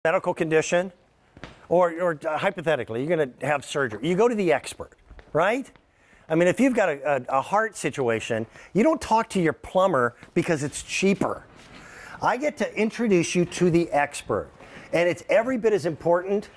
medical condition, or hypothetically, you're going to have surgery. You go to the expert, right? I mean, if you've got a heart situation, you don't talk to your plumber because it's cheaper. I get to introduce you to the expert. And it's every bit as important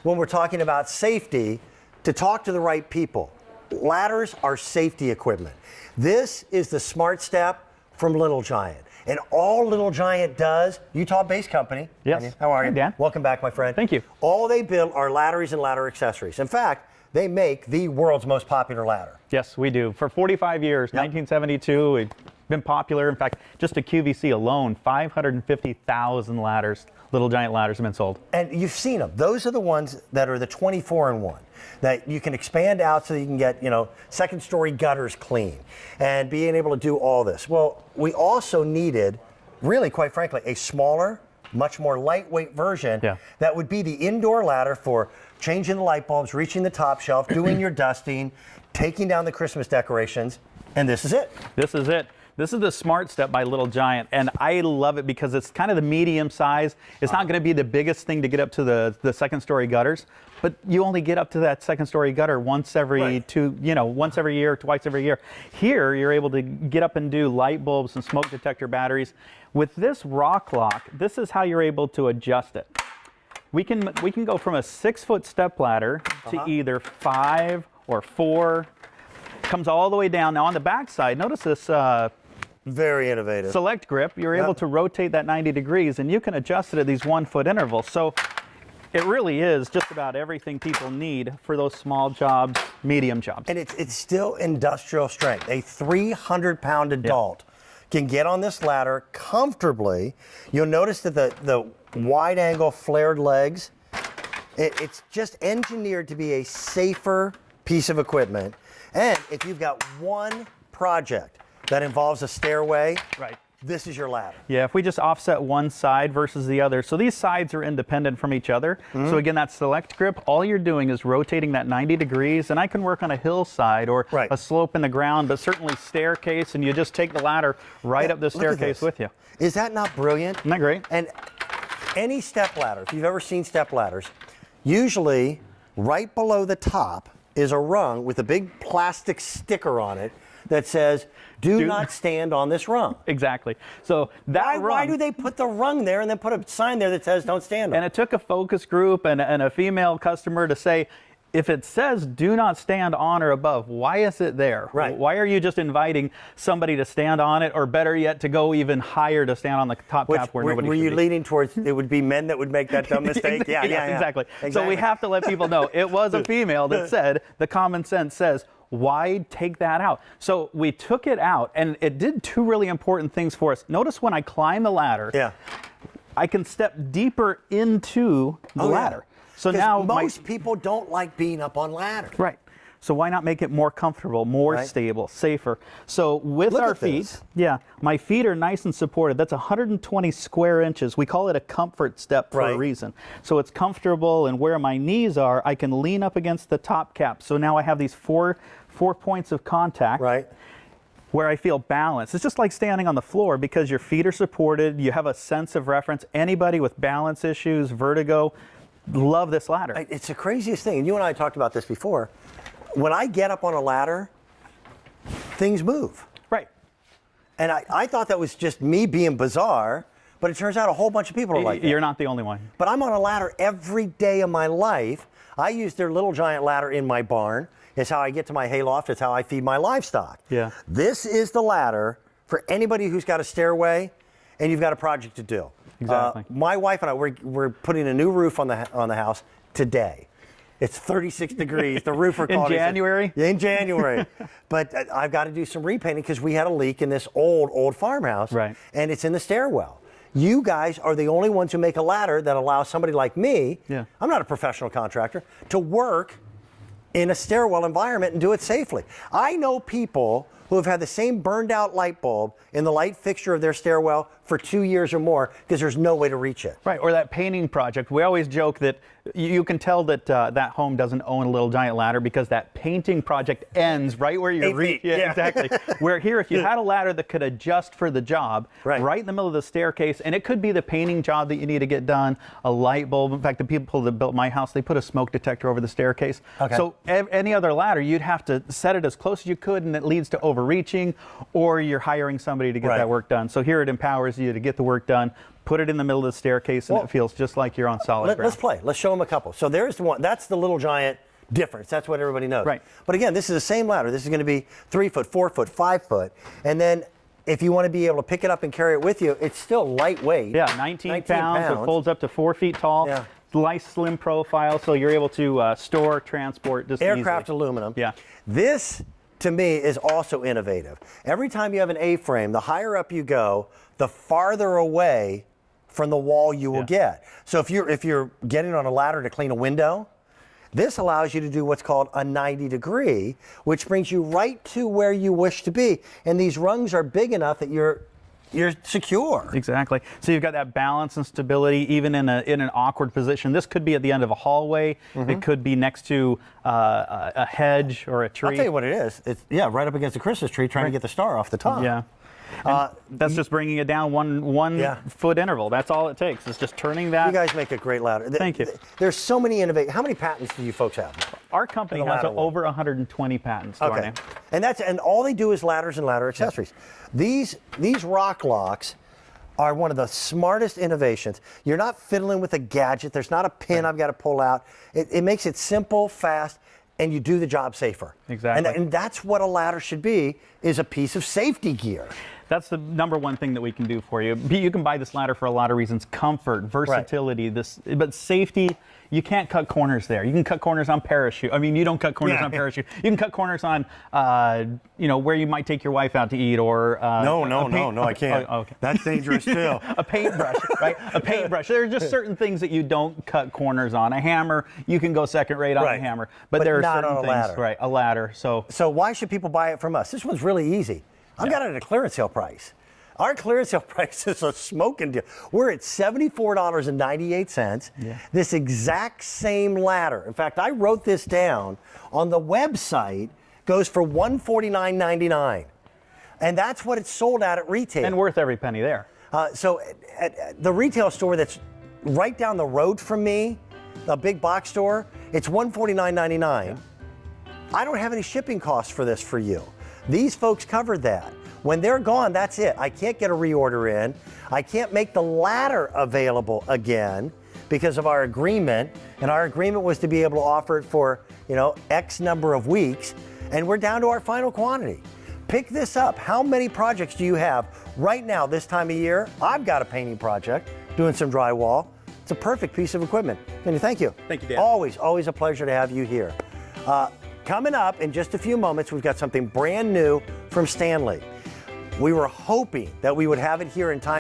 when we're talking about safety to talk to the right people. Ladders are safety equipment. This is the SmartStep from Little Giant. And all Little Giant does, Utah-based company. Yes. How are you? Hey, Dan. Welcome back, my friend. Thank you. All they build are ladderies and ladder accessories. In fact, they make the world's most popular ladder. Yes, we do. For 45 years, 1972, we've been popular. In fact, just at QVC alone, 550,000 ladders, Little Giant ladders have been sold. And you've seen them. Those are the ones that are the 24-in-1 that you can expand out so you can get, second-story gutters clean and being able to do all this. Well, we also needed, really, quite frankly, a smaller, much more lightweight version that would be the indoor ladder for changing the light bulbs, reaching the top shelf, doing your dusting, taking down the Christmas decorations, and this is it. This is it. This is the SmartStep by Little Giant, and I love it because it's kind of the medium size. It's not going to be the biggest thing to get up to the second-story gutters, but you only get up to that second-story gutter once every once every year, twice every year. Here, you're able to get up and do light bulbs and smoke detector batteries. With this rock lock, this is how you're able to adjust it. We can go from a 6-foot step ladder to either 5 or 4. Comes all the way down. Now on the back side, notice this very innovative select grip. You're able to rotate that 90 degrees, and you can adjust it at these 1-foot intervals. So it really is just about everything people need for those small jobs, medium jobs. And it's still industrial strength. A 300-pound adult can get on this ladder comfortably. You'll notice that the wide-angle flared legs, it's just engineered to be a safer piece of equipment. And if you've got one project that involves a stairway, this is your ladder. Yeah, if we just offset one side versus the other. So these sides are independent from each other. So again, that select grip, all you're doing is rotating that 90 degrees, and I can work on a hillside or a slope in the ground, but certainly staircase, and you just take the ladder right up the staircase with you. Is that not brilliant? Isn't that great? And any step ladder, if you've ever seen step ladders, usually right below the top is a rung with a big plastic sticker on it that says, do not stand on this rung. Exactly. So that why do they put the rung there and then put a sign there that says don't stand on it? And it took a focus group and a female customer to say, if it says do not stand on or above, why is it there? Right. Why are you just inviting somebody to stand on it, or better yet, to go even higher to stand on the top cap where nobody should be? Were you leaning towards it would be men that would make that dumb mistake? Yeah, exactly. So we have to let people know it was a female that said, the common sense says, why take that out? So we took it out, and it did two really important things for us. Notice when I climb the ladder, I can step deeper into the ladder. So now most people don't like being up on ladders. Right. So why not make it more comfortable, more stable, safer? So with our feet, my feet are nice and supported. That's 120 square inches. We call it a comfort step for a reason. So it's comfortable, and where my knees are, I can lean up against the top cap. So now I have these four points of contact. Where I feel balance. It's just like standing on the floor because your feet are supported. You have a sense of reference. Anybody with balance issues, vertigo, love this ladder. It's the craziest thing, and you and I talked about this before. When I get up on a ladder, things move. Right. And I thought that was just me being bizarre, but it turns out a whole bunch of people are like that. You're not the only one. But I'm on a ladder every day of my life. I use their Little Giant ladder in my barn. It's how I get to my hayloft. It's how I feed my livestock. Yeah. This is the ladder for anybody who's got a stairway and you've got a project to do. Exactly. My wife and I, we're putting a new roof on the house today. It's 36 degrees. The roofer called in January? In January. But I've got to do some repainting because we had a leak in this old farmhouse. And it's in the stairwell. You guys are the only ones who make a ladder that allows somebody like me, I'm not a professional contractor, to work in a stairwell environment and do it safely. I know people who have had the same burned out light bulb in the light fixture of their stairwell for 2 years or more because there's no way to reach it. Right, or that painting project. We always joke that you can tell that that home doesn't own a little giant ladder because that painting project ends right where you're 8 feet. Yeah, exactly. Where here, if you had a ladder that could adjust for the job, right in the middle of the staircase, and it could be the painting job that you need to get done, a light bulb. In fact, the people that built my house, they put a smoke detector over the staircase. Okay. So any other ladder, you'd have to set it as close as you could, and it leads to overreaching, or you're hiring somebody to get that work done. So here it empowers you to get the work done, put it in the middle of the staircase, and it feels just like you're on solid ground. Let's play. Let's show them a couple. So there's the one. That's the little giant difference. That's what everybody knows. Right. But again, this is the same ladder. This is going to be 3 foot, 4 foot, 5 foot. And then if you want to be able to pick it up and carry it with you, it's still lightweight. Yeah, 19 pounds. It folds up to 4 feet tall. Yeah. Nice slim profile, so you're able to store, transport just Aircraft easily. aluminum. Yeah. This, to me, is also innovative. Every time you have an A-frame, the higher up you go, the farther away from the wall you will get. So if you're getting on a ladder to clean a window, this allows you to do what's called a 90 degree, which brings you right to where you wish to be. And these rungs are big enough that you're secure. Exactly. So you've got that balance and stability even in an awkward position. This could be at the end of a hallway. It could be next to a hedge or a tree. I'll tell you what it is. It's right up against a Christmas tree trying to get the star off the top. Yeah. That's just bringing it down one foot interval. That's all it takes. It's just turning that. You guys make a great ladder. Thank you. There's so many innovative. How many patents do you folks have? Our company has over 120 patents to our name. And all they do is ladders and ladder accessories. These rock locks are one of the smartest innovations. You're not fiddling with a gadget. There's not a pin I've got to pull out. It makes it simple, fast, and you do the job safer. Exactly. And that's what a ladder should be, is a piece of safety gear. That's the number one thing that we can do for you. You can buy this ladder for a lot of reasons: comfort, versatility, but safety. You can't cut corners there. You can cut corners on parachute. I mean, you don't cut corners on parachute. You can cut corners on, where you might take your wife out to eat, or no, I can't. Okay. That's dangerous too. A paintbrush, right? A paintbrush. There are just certain things that you don't cut corners on. A hammer, you can go second rate on a hammer, but there are not certain on a things, ladder. right? A ladder. So why should people buy it from us? This one's really easy. I've got it at a clearance sale price. Our clearance sale price is a smoking deal. We're at $74.98. Yeah. This exact same ladder. In fact, I wrote this down on the website, goes for $149.99. And that's what it's sold at retail. And worth every penny there. So at the retail store that's right down the road from me, the big box store, it's $149.99. Yeah. I don't have any shipping costs for this for you. These folks covered that. When they're gone, that's it. I can't get a reorder in. I can't make the ladder available again because of our agreement. And our agreement was to be able to offer it for, X number of weeks. And we're down to our final quantity. Pick this up. How many projects do you have right now this time of year? I've got a painting project, doing some drywall. It's a perfect piece of equipment. Kenny, thank you. Thank you, Dan. Always a pleasure to have you here. Coming up in just a few moments, we've got something brand new from Stanley. We were hoping that we would have it here in time